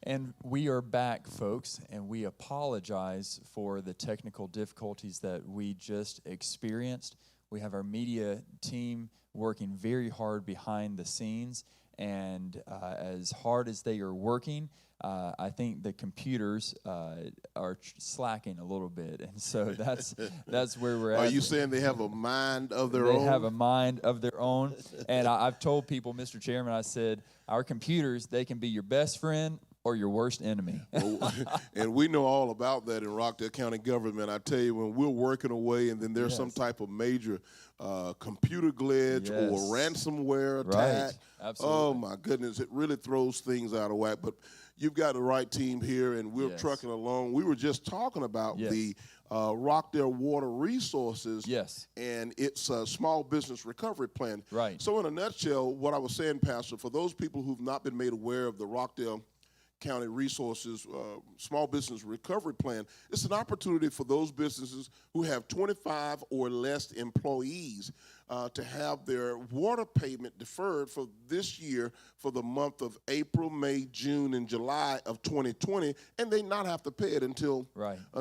And we are back, folks, and we apologize for the technical difficulties that we just experienced. We have our media team working very hard behind the scenes, and as hard as they are working, I think the computers are slacking a little bit, and so that's where we're at. Are you saying they have a mind of their own? They have a mind of their own, and I've told people, Mr. Chairman, I said, our computers, they can be your best friend or your worst enemy. And we know all about that in Rockdale County government. I tell you, when we're working away and then there's some type of major computer glitch or ransomware attack, absolutely. Oh my goodness, it really throws things out of whack. But you've got the right team here, and we're trucking along. We were just talking about the Rockdale Water Resources and its small business recovery plan. Right. So in a nutshell, what I was saying, Pastor, for those people who've not been made aware of the Rockdale County Resources Small Business Recovery Plan, it's an opportunity for those businesses who have 25 or less employees to have their water payment deferred for this year for the month of April, May, June, and July of 2020, and they not have to pay it until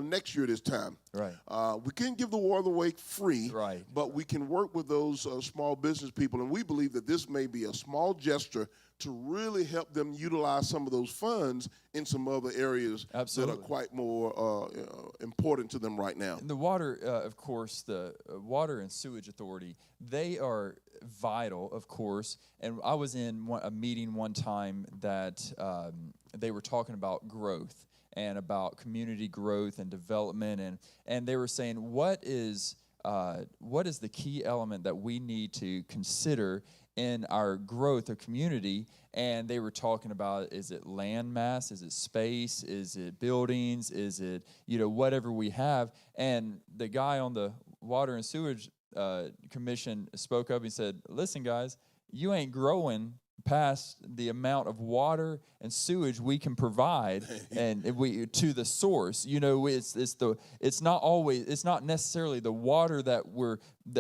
next year this time. Right. We can't give the water away free, but we can work with those small business people, and we believe that this may be a small gesture to really help them utilize some of those funds in some other areas that are quite more important to them right now. And the water, of course, the Water and Sewage Authority, they are vital, of course. And I was in a meeting one time that they were talking about growth and about community growth and development. And they were saying, what is the key element that we need to consider in our growth of community? And they were talking about, is it land mass, is it space, is it buildings, is it, whatever we have. And the guy on the Water and Sewage Commission spoke up and said, listen, guys, you ain't growing past the amount of water and sewage we can provide and to the source. It's not necessarily the water the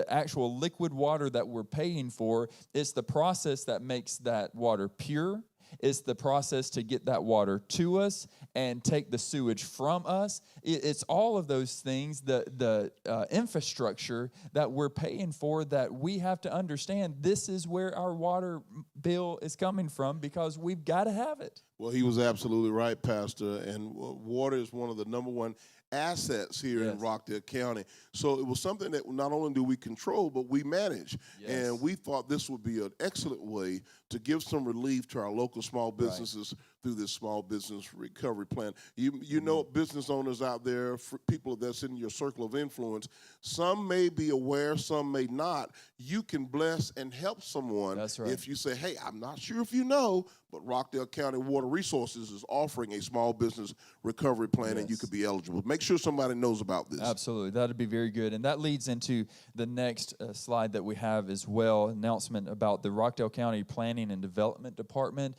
actual liquid water that we're paying for. It's the process that makes that water pure. It's the process to get that water to us and take the sewage from us. It's all of those things, the infrastructure that we're paying for, that we have to understand this is where our water bill is coming from, because we've got to have it. Well, he was absolutely right, Pastor, and water is one of the number one assets here in Rockdale County. So it was something that not only do we control, but we manage. And we thought this would be an excellent way to give some relief to our local small businesses through this small business recovery plan. You know, business owners out there, people that's in your circle of influence, some may be aware, some may not. You can bless and help someone if you say, hey, I'm not sure if you know, but Rockdale County Water Resources is offering a small business recovery plan, and you could be eligible. Make sure somebody knows about this. Absolutely. That would be very good. And that leads into the next slide that we have as well, announcement about the Rockdale County Planning and Development Department.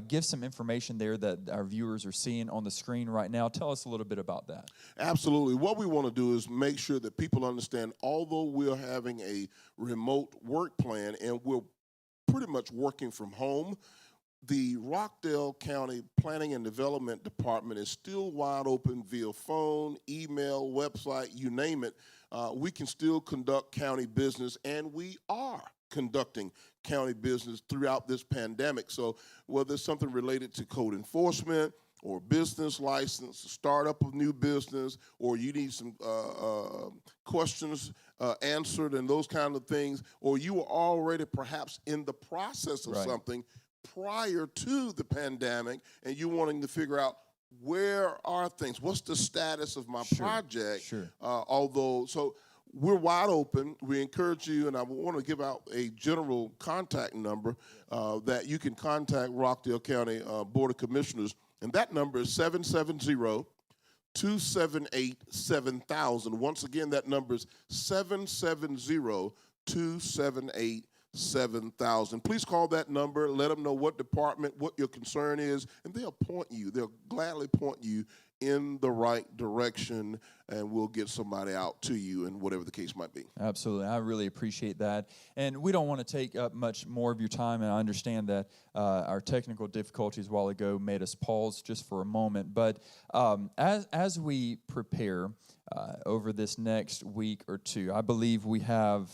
Give some information there that our viewers are seeing on the screen right now. Tell us a little bit about that. Absolutely. What we want to do is make sure that people understand, although we're having a remote work plan and we're pretty much working from home, the Rockdale County Planning and Development Department is still wide open via phone, email, website, you name it. We can still conduct county business, and we are conducting county business throughout this pandemic. So whether it's something related to code enforcement or business license, startup of new business, or you need some questions answered and those kind of things, or you were already perhaps in the process of something prior to the pandemic, and you wanting to figure out where are things, what's the status of my project, so we're wide open. We encourage you, and I want to give out a general contact number that you can contact Rockdale County Board of Commissioners, and that number is 770-278-7000. Once again, that number is 770-278-7000. 7,000. Please call that number. Let them know what department, what your concern is, and they'll gladly point you in the right direction, and we'll get somebody out to you, and whatever the case might be. Absolutely. I really appreciate that. And we don't want to take up much more of your time, and I understand that our technical difficulties a while ago made us pause just for a moment. But as we prepare over this next week or two, I believe we have,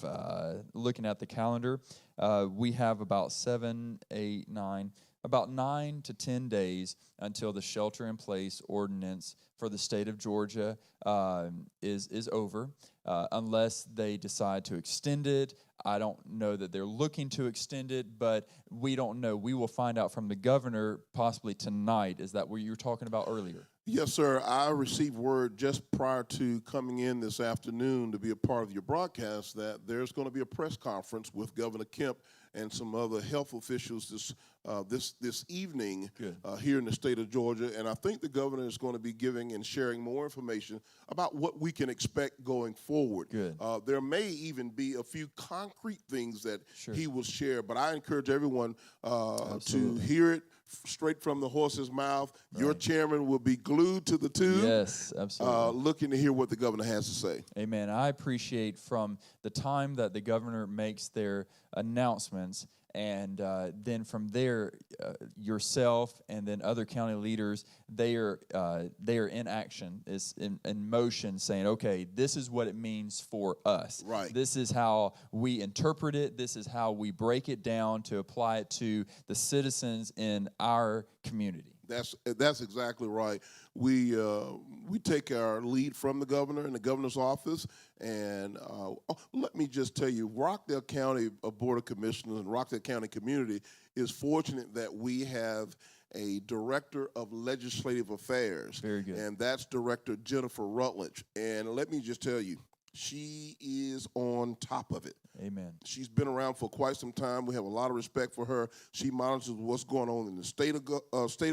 looking at the calendar, we have about 9 to 10 days until the shelter-in-place ordinance for the state of Georgia is over, unless they decide to extend it. I don't know that they're looking to extend it, but we don't know. We will find out from the governor possibly tonight. Is that what you were talking about earlier? Yes, sir. I received word just prior to coming in this afternoon to be a part of your broadcast that there's going to be a press conference with Governor Kemp and some other health officials this evening here in the state of Georgia. And I think the governor is going to be giving and sharing more information about what we can expect going forward. Good. There may even be a few concrete things that he will share, but I encourage everyone to hear it straight from the horse's mouth. Right. Your chairman will be glued to the tube. Yes, absolutely. Looking to hear what the governor has to say. Amen. I appreciate from the time that the governor makes their announcements, and then from there, yourself and then other county leaders, they are in action, is in motion, saying, okay, this is what it means for us. Right. This is how we interpret it. This is how we break it down to apply it to the citizens in our community. That's exactly right. We take our lead from the governor and the governor's office, and let me just tell you, Rockdale County Board of Commissioners and Rockdale County community is fortunate that we have a director of legislative affairs. Very good. And that's Director Jennifer Rutledge. And let me just tell you, she is on top of it. Amen. She's been around for quite some time. We have a lot of respect for her. She monitors what's going on in the state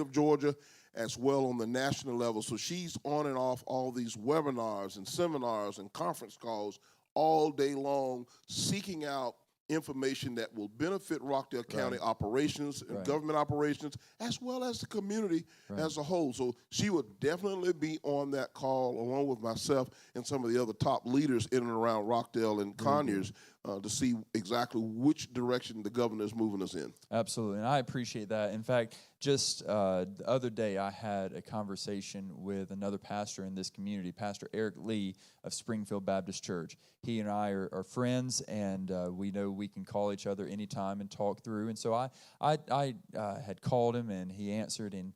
of Georgia, as well on the national level. So she's on and off all these webinars and seminars and conference calls all day long, seeking out information that will benefit Rockdale County operations and government operations, as well as the community as a whole. So she will definitely be on that call, along with myself and some of the other top leaders in and around Rockdale and Conyers, to see exactly which direction the governor is moving us in. Absolutely, and I appreciate that. In fact, just the other day, I had a conversation with another pastor in this community, Pastor Eric Lee of Springfield Baptist Church. He and I are friends, and we know we can call each other anytime and talk through. And so I had called him, and he answered, and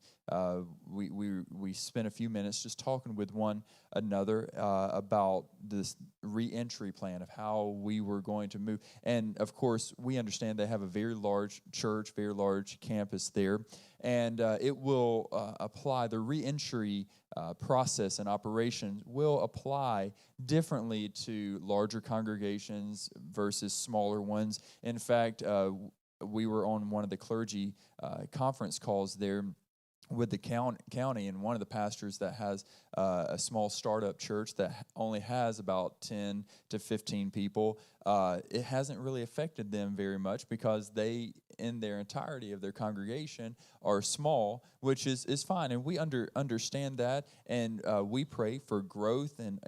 we spent a few minutes just talking with one another about this re-entry plan of how we were going to move. And of course, we understand they have a very large church, very large campus there, and it will apply the re-entry process and operations will apply differently to larger congregations versus smaller ones. In fact, we were on one of the clergy conference calls there with the county, and one of the pastors that has a small startup church that only has about 10 to 15 people, it hasn't really affected them very much because they, in their entirety of their congregation, are small, which is fine, and we understand that, and we pray for growth and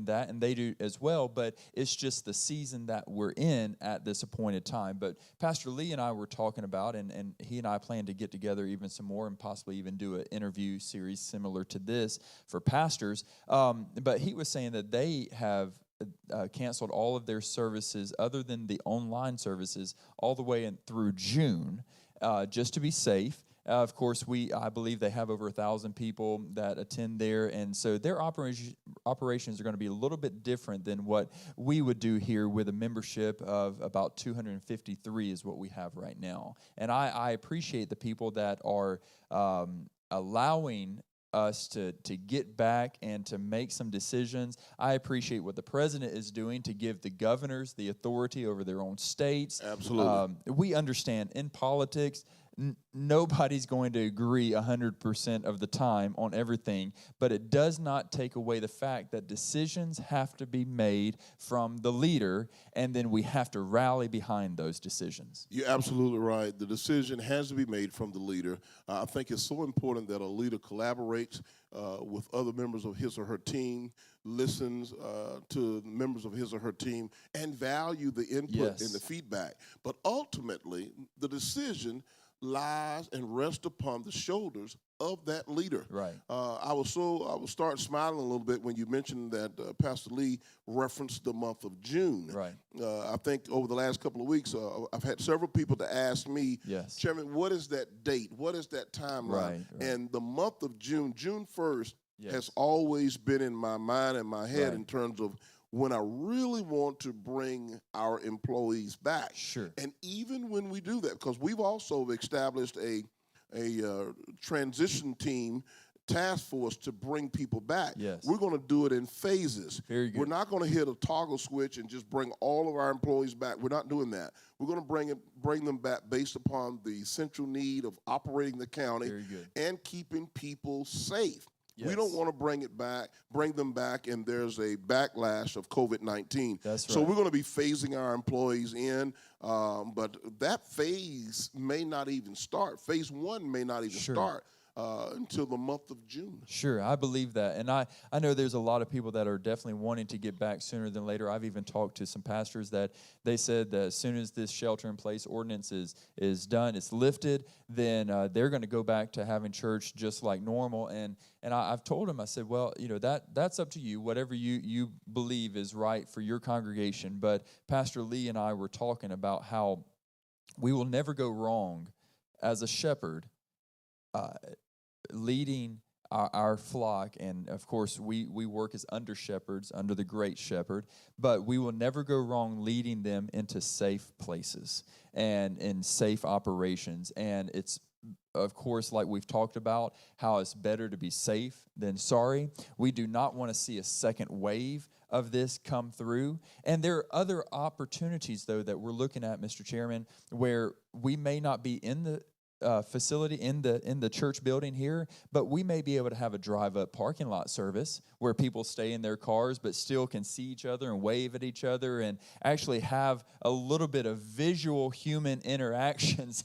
that, and they do as well, but it's just the season that we're in at this appointed time. But Pastor Lee and I were talking about, and he and I plan to get together even some more and possibly even do an interview series similar to this for pastors, but he was saying that they have canceled all of their services other than the online services all the way through June, just to be safe. Of course, I believe they have over 1,000 people that attend there, and so their operations are going to be a little bit different than what we would do here with a membership of about 253 is what we have right now. And I appreciate the people that are allowing us to get back and to make some decisions. I appreciate what the president is doing to give the governors the authority over their own states. Absolutely. We understand in politics, nobody's going to agree 100% of the time on everything, but it does not take away the fact that decisions have to be made from the leader, and then we have to rally behind those decisions. You're absolutely right. The decision has to be made from the leader. I think it's so important that a leader collaborates with other members of his or her team, listens to members of his or her team, and value the input and the feedback. But ultimately, the decision lies and rests upon the shoulders of that leader. Right. I was start smiling a little bit when you mentioned that Pastor Lee referenced the month of June. Right. I think over the last couple of weeks, I've had several people to ask me, Chairman, what is that date? What is that timeline? Right. And the month of June 1st, has always been in my mind and my head in terms of when I really want to bring our employees back. Sure. And even when we do that, because we've also established a transition team task force to bring people back. Yes. We're going to do it in phases. Very good. We're not going to hit a toggle switch and just bring all of our employees back. We're not doing that. We're going to bring them back based upon the central need of operating the county and keeping people safe. Yes. We don't want to bring them back, and there's a backlash of COVID-19. That's right. So we're going to be phasing our employees in, but that phase may not even start. Phase 1 may not even start until the month of June. Sure, I believe that. And I know there's a lot of people that are definitely wanting to get back sooner than later. I've even talked to some pastors that they said that as soon as this shelter-in-place ordinance is done, it's lifted, then they're going to go back to having church just like normal. And I've told them, I said, well, that's up to you, whatever you believe is right for your congregation. But Pastor Lee and I were talking about how we will never go wrong as a shepherd leading our flock, and of course we work as under shepherds under the great shepherd, but we will never go wrong leading them into safe places and in safe operations. And it's, of course, like we've talked about, how it's better to be safe than sorry. We do not want to see a second wave of this come through. And there are other opportunities, though, that we're looking at, Mr. Chairman, where we may not be in the facility in the church building here, but we may be able to have a drive-up parking lot service where people stay in their cars but still can see each other and wave at each other and actually have a little bit of visual human interactions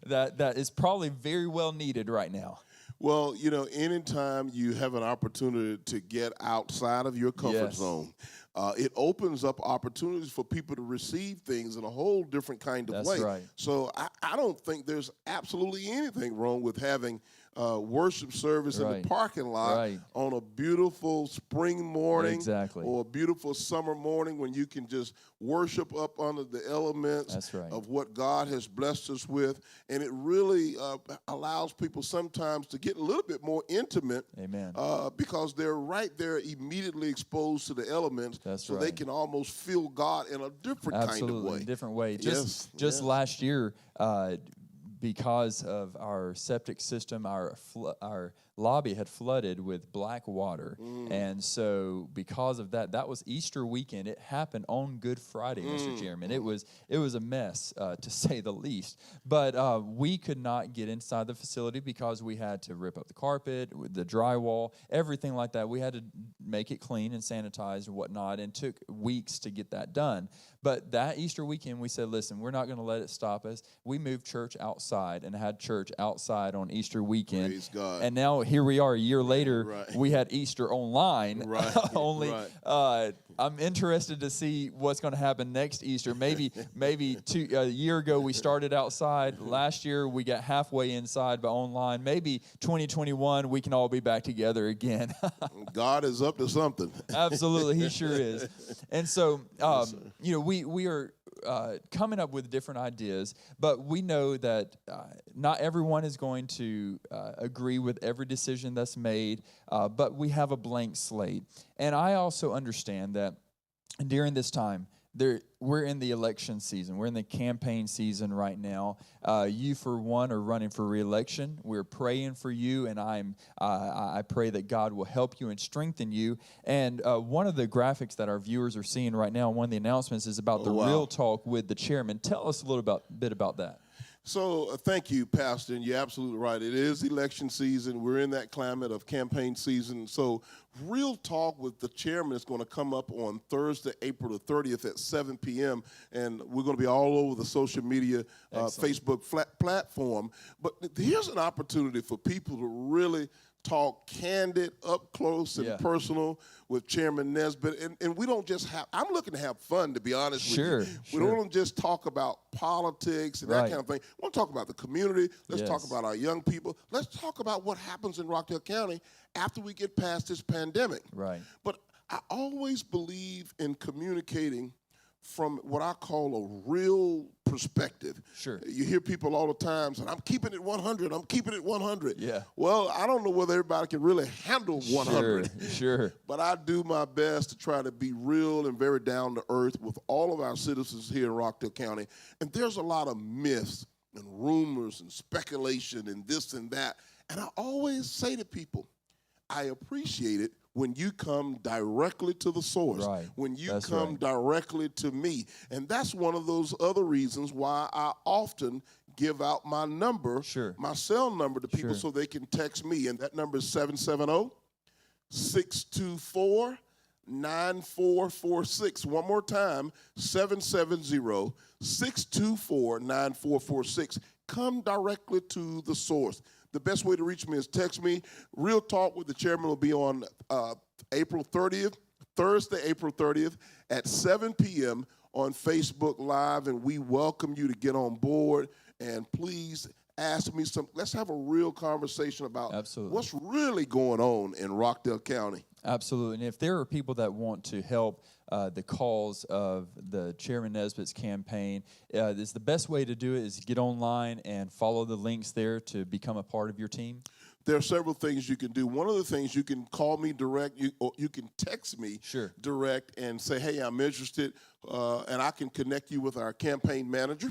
that is probably very well needed right now. Well, anytime you have an opportunity to get outside of your comfort zone, it opens up opportunities for people to receive things in a whole different kind of way. Right. So I don't think there's absolutely anything wrong with having worship service in the parking lot on a beautiful spring morning or a beautiful summer morning when you can just worship up under the elements of what God has blessed us with. And it really allows people sometimes to get a little bit more intimate. Amen. Because they're right there immediately exposed to the elements. So they can almost feel God in a different kind of way. Different way. Just last year, because of our septic system, our lobby had flooded with black water. And so because of that was Easter weekend. It happened on Good Friday, Mr. Chairman. It was a mess, to say the least. But we could not get inside the facility because we had to rip up the carpet, the drywall, everything like that. We had to make it clean and sanitized and whatnot, and took weeks to get that done. But that Easter weekend, we said, listen, we're not going to let it stop us. We moved church outside and had church outside on Easter weekend. Praise God. And now here we are a year later. We had Easter online. I'm interested to see what's going to happen next Easter. Maybe a year ago we started outside. Last year we got halfway inside but online. Maybe 2021 we can all be back together again. God is up to something. Absolutely, He sure is. And so, we are coming up with different ideas, but we know that not everyone is going to agree with every decision that's made, but we have a blank slate. And I also understand that during this time, we're in the election season. We're in the campaign season right now. You, for one, are running for re-election. We're praying for you, and I pray that God will help you and strengthen you. And one of the graphics that our viewers are seeing right now, one of the announcements is about the Real Talk with the chairman. Tell us a little bit about that. So thank you, Pastor, and you're absolutely right. It is election season. We're in that climate of campaign season. So Real Talk with the chairman is going to come up on Thursday, April the 30th at 7 p.m., and we're going to be all over the social media, Facebook platform. But here's an opportunity for people to really talk candid, up close, and personal with Chairman Nesbitt. And we don't just have, I'm looking to have fun, to be honest with you. We don't just talk about politics and that kind of thing. We want to talk about the community. Let's talk about our young people. Let's talk about what happens in Rockdale County after we get past this pandemic. Right. But I always believe in communicating from what I call a real perspective. Sure. You hear people all the time saying, I'm keeping it 100, I'm keeping it 100. Yeah. Well, I don't know whether everybody can really handle 100. Sure. But I do my best to try to be real and very down to earth with all of our citizens here in Rockdale County. And there's a lot of myths and rumors and speculation and this and that. And I always say to people, I appreciate it when you come directly to the source, when you come directly to me. And that's one of those other reasons why I often give out my number, my cell number to people so they can text me. And that number is 770-624-9446. One more time, 770-624-9446. Come directly to the source. The best way to reach me is text me. Real Talk with the Chairman will be on April 30th, Thursday, April 30th at 7 p.m. on Facebook Live, and we welcome you to get on board. And please ask me let's have a real conversation about what's really going on in Rockdale County. Absolutely. And if there are people that want to help the cause of the Chairman Nesbitt's campaign, the best way to do it is get online and follow the links there to become a part of your team. There are several things you can do. One of the things, you can call me direct, or you can text me direct and say, hey, I'm interested, and I can connect you with our campaign manager.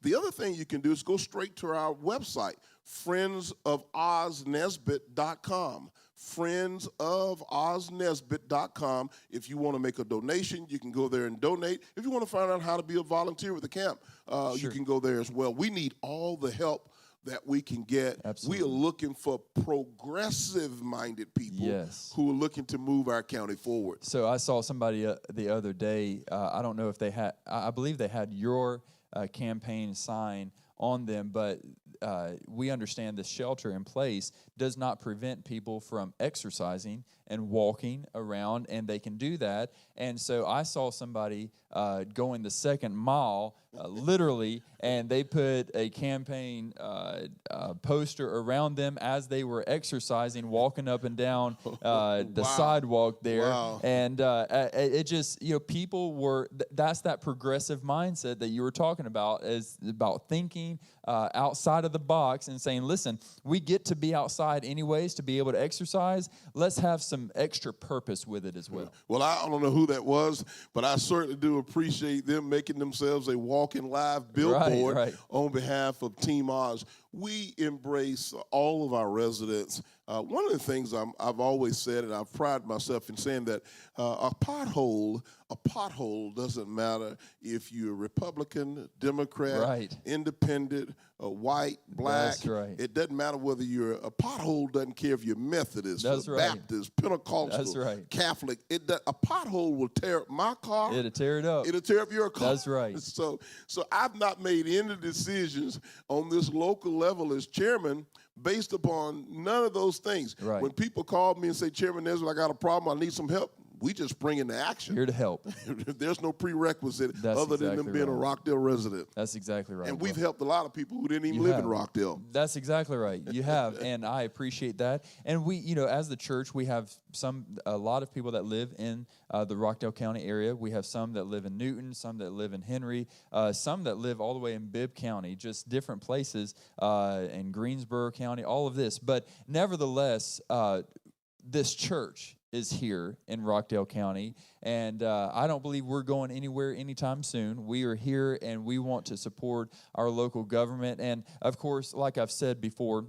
The other thing you can do is go straight to our website, friendsofoznesbitt.com. friendsofoznesbitt.com. If you want to make a donation, you can go there and donate. If you want to find out how to be a volunteer with the camp, you can go there as well. We need all the help that we can get. We are looking for progressive-minded people who are looking to move our county forward. So I saw somebody the other day, I don't know if they had, I believe they had your campaign sign on them, but we understand the shelter in place does not prevent people from exercising and walking around, and they can do that. And so I saw somebody going the second mile, literally, and they put a campaign poster around them as they were exercising, walking up and down the sidewalk there. And it just, people were, that's that progressive mindset that you were talking about, is about thinking outside of the box and saying, listen, we get to be outside anyways to be able to exercise. Let's have some extra purpose with it as well. Well, I don't know who that was, but I certainly do appreciate them making themselves a walking live billboard on behalf of Team Oz. We embrace all of our residents. One of the things I've always said, and I've prided myself in saying, that a pothole doesn't matter if you're Republican, Democrat, Independent, white, black. It doesn't matter whether you're a pothole. Doesn't care if you're Methodist, Baptist, Pentecostal, Catholic. A pothole will tear up my car. It'll tear it up. It'll tear up your car. That's right. So I've not made any decisions on this local level as chairman based upon none of those things. When people call me and say, Chairman Nesbitt, I got a problem, I need some help, we just bring into action. Here to help. There's no prerequisite other than them being a Rockdale resident. That's exactly right. And we've helped a lot of people who didn't even live in Rockdale. That's exactly right. You have, and I appreciate that. And we, as the church, we have a lot of people that live in the Rockdale County area. We have some that live in Newton, some that live in Henry, some that live all the way in Bibb County, just different places, in Greensboro County, all of this. But nevertheless, this church is here in Rockdale County, and I don't believe we're going anywhere anytime soon. We are here, and we want to support our local government. And, of course, like I've said before,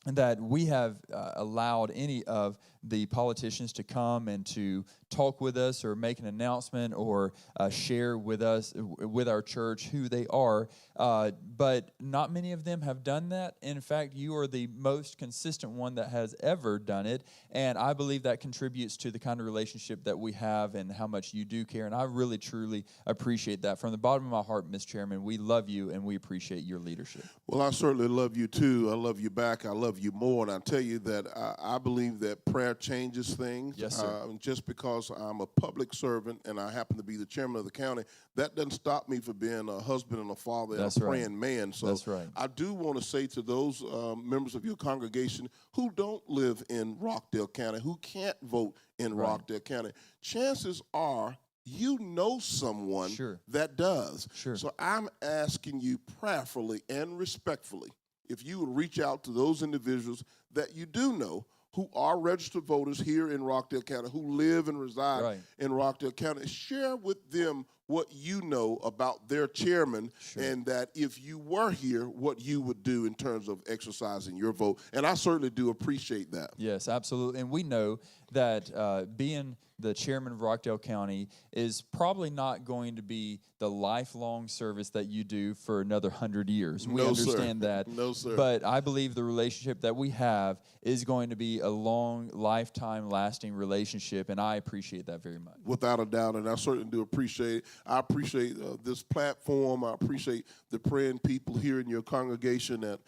that we have allowed any of the politicians to come and to talk with us or make an announcement or share with us, with our church, who they are. But not many of them have done that. In fact, you are the most consistent one that has ever done it. And I believe that contributes to the kind of relationship that we have and how much you do care. And I really, truly appreciate that. From the bottom of my heart, Ms. Chairman, we love you and we appreciate your leadership. Well, I certainly love you too. I love you back. I love you more. And I tell you that I believe that prayer changes things. Yes, sir. Just because I'm a public servant and I happen to be the chairman of the county, that doesn't stop me from being a husband and a father and a praying man. So that's right. I do want to say to those members of your congregation who don't live in Rockdale County, who can't vote in Rockdale County, chances are you know someone that does. So I'm asking you prayerfully and respectfully, if you would reach out to those individuals that you do know who are registered voters here in Rockdale County, who live and reside in Rockdale County, share with them what you know about their chairman, and that if you were here, what you would do in terms of exercising your vote. And I certainly do appreciate that. Yes, absolutely. And we know that being the chairman of Rockdale County is probably not going to be the lifelong service that you do for another 100 years. We understand that. No, sir. But I believe the relationship that we have is going to be a long, lifetime, lasting relationship, and I appreciate that very much. Without a doubt, and I certainly do appreciate it. I appreciate this platform. I appreciate the praying people here in your congregation at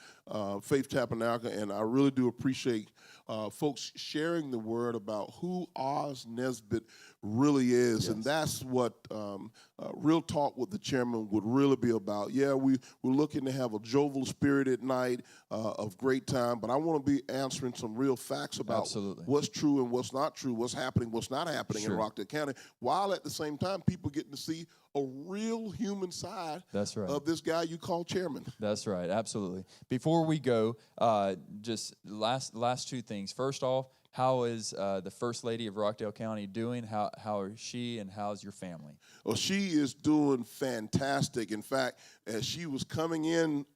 Faith Tabernacle, and I really do appreciate folks sharing the word about who Oz Nesbitt really is. And that's what Real Talk with the Chairman would really be about. Yeah, we're looking to have a jovial spirit at night of great time, but I want to be answering some real facts about what's true and what's not true, what's happening, what's not happening in Rockdale County, while at the same time people getting to see a real human side of this guy you call chairman. That's right, absolutely. Before we go, just last two things. First off, how is the First Lady of Rockdale County doing? How is she, and how's your family? Well, she is doing fantastic. In fact, as she was coming in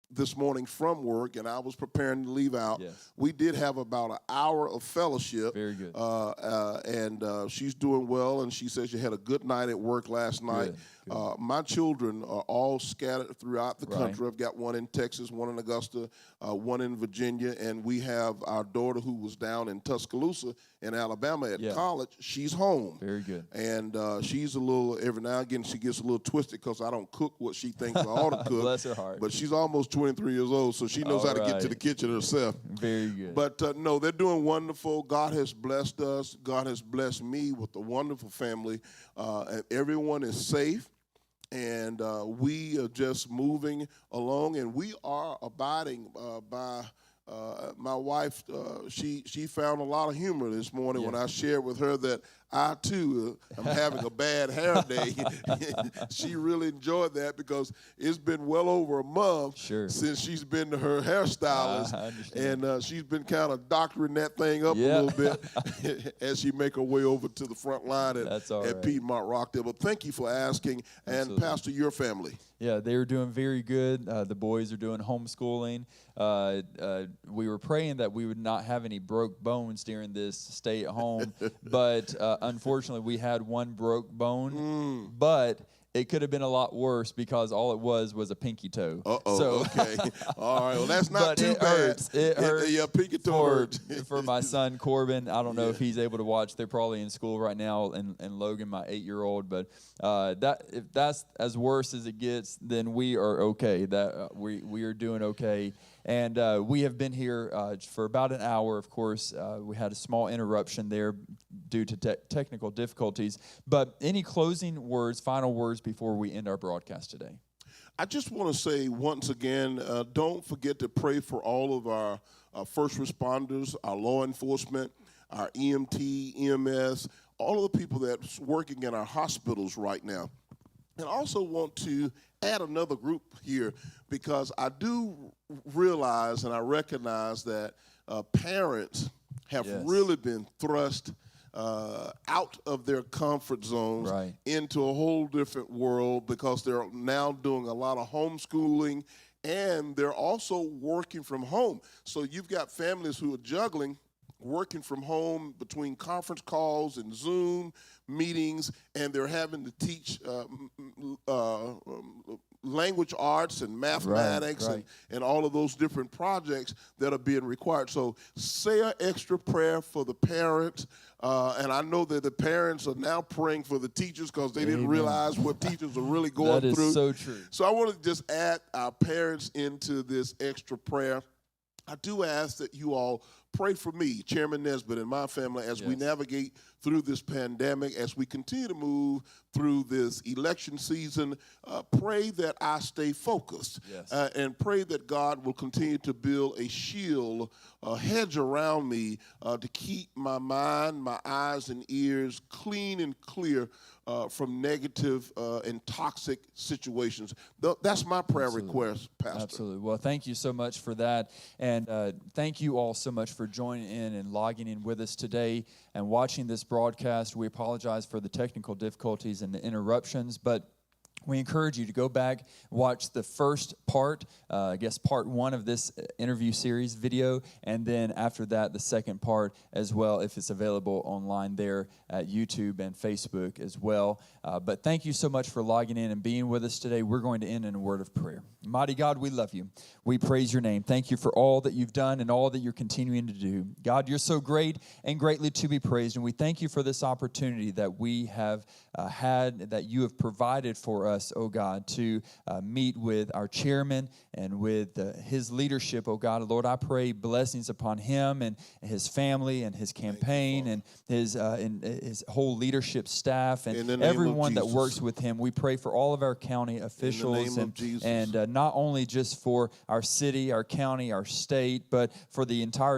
this morning from work, and I was preparing to leave out, we did have about an hour of fellowship. Very good. And she's doing well, and she says she had a good night at work last night. Good. My children are all scattered throughout the country. I've got one in Texas, one in Augusta, one in Virginia, and we have our daughter who was down in Tuscaloosa in Alabama at college. She's home. Very good. And she's a little, every now and again, she gets a little twisted because I don't cook what she thinks I ought to cook. Bless her heart. But she's almost 23 years old, so she knows how to get to the kitchen herself. Very good. But no, they're doing wonderful. God has blessed us. God has blessed me with a wonderful family. And everyone is safe. And we are just moving along, and we are abiding by my wife. She found a lot of humor this morning when I shared with her that I, too, am having a bad hair day. She really enjoyed that because it's been well over a month since she's been to her hairstylist. And she's been kind of doctoring that thing up a little bit as she make her way over to the front line at Piedmont Rockdale. But thank you for asking. And, Pastor, your family. Yeah, they were doing very good. The boys are doing homeschooling. We were praying that we would not have any broke bones during this stay at home, but unfortunately we had one broke bone, but it could have been a lot worse because all it was a pinky toe. Okay. All right. Well, that's not too bad. It hurts. Yeah, pinky toe hurts. For my son, Corbin, I don't know if he's able to watch. They're probably in school right now, and Logan, my 8-year-old. But if that's as worse as it gets, then we are okay. We are doing okay. And we have been here for about an hour. Of course, we had a small interruption there due to technical difficulties. But any closing words, final words before we end our broadcast today? I just want to say once again, don't forget to pray for all of our first responders, our law enforcement, our EMT, EMS, all of the people that's working in our hospitals right now. And I also want to add another group here because I do realize and I recognize that parents have really been thrust out of their comfort zones into a whole different world because they're now doing a lot of homeschooling and they're also working from home. So you've got families who are juggling working from home between conference calls and Zoom meetings, and they're having to teach language arts and mathematics and all of those different projects that are being required. So say an extra prayer for the parents. And I know that the parents are now praying for the teachers because they didn't realize what teachers are really going through. That is so true. So I want to just add our parents into this extra prayer. I do ask that you all pray for me, Chairman Nesbitt, and my family as we navigate through this pandemic, as we continue to move through this election season. Pray that I stay focused and pray that God will continue to build a shield, a hedge around me to keep my mind, my eyes, and ears clean and clear from negative and toxic situations. That's my prayer request, Pastor. Absolutely. Well, thank you so much for that. And thank you all so much for joining in and logging in with us today and watching this broadcast. We apologize for the technical difficulties and the interruptions, but we encourage you to go back, watch the first part, part 1 of this interview series video, and then after that, the second part as well, if it's available online there at YouTube and Facebook as well. But thank you so much for logging in and being with us today. We're going to end in a word of prayer. Mighty God, we love you. We praise your name. Thank you for all that you've done and all that you're continuing to do. God, you're so great and greatly to be praised, and we thank you for this opportunity that we have had, that you have provided for us, oh God, to meet with our chairman and with his leadership, oh God. Lord, I pray blessings upon him and his family and his campaign and his whole leadership staff and everyone that works with him. We pray for all of our county officials and not only just for our city, our county, our state, but for the entire